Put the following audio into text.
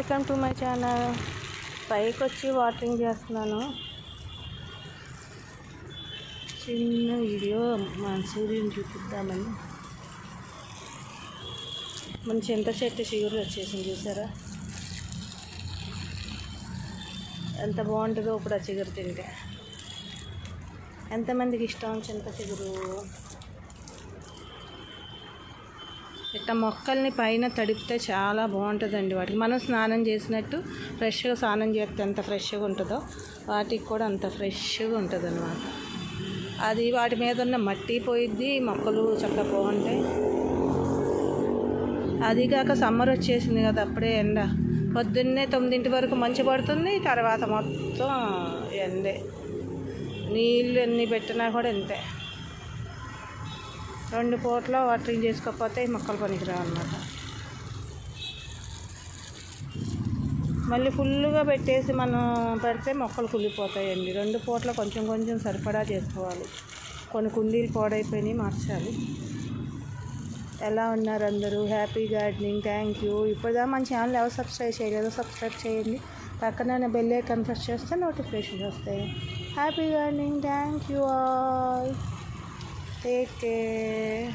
Welcome to my channel. పైకి వచ్చి watering చేస్తున్నాను. చిన్న వీడియో మన సూర్యుని చూపిద్దామని. మన చింత చెట్టు చిగురు వచ్చేసింది, చూసారా ఎంత బాగుంటుందో ఇప్పుడు ఆ చిగురు తింటే. ఎంతమందికి ఇష్టం చింత చిగురు? ఇట్లా మొక్కల్ని పైన తడిపితే చాలా బాగుంటుందండి. వాటికి మనం స్నానం చేసినట్టు ఫ్రెష్గా స్నానం చేస్తే ఎంత ఫ్రెష్గా ఉంటుందో వాటికి కూడా అంత ఫ్రెష్గా ఉంటుంది అన్నమాట. అది వాటి మీద ఉన్న మట్టి పోయిద్ది, మొక్కలు చక్కగా బాగుంటాయి. అదిగాక సమ్మర్ వచ్చేసింది కదా, అప్పుడే ఎండ. పొద్దున్నే 9 వరకు మంచు పడుతుంది, తర్వాత మొత్తం ఎండే. నీళ్ళు ఎన్ని పెట్టినా కూడా అంతే. 2 పూటలో వాటరింగ్ చేసుకోకపోతే మొక్కలు పనికిరావు అన్నమాట. మళ్ళీ ఫుల్గా పెట్టేసి మనం పెడితే మొక్కలు కుళ్ళిపోతాయండి. 2 పూటలో కొంచెం కొంచెం సరిపడా చేసుకోవాలి. కొన్ని కుండీలు పాడైపోయినాయి, మార్చాలి. ఎలా ఉన్నారు అందరూ? Happy gardening. Thank you. ఇప్పుడుదా మన ఛానల్ ఎవరు సబ్స్క్రైబ్ చేయలేదో సబ్స్క్రైబ్ చేయండి. పక్కన బెల్ ఐకాన్ ప్రెస్ చేస్తే నోటిఫికేషన్స్ వస్తాయి. Happy gardening. Thank you all. Take care.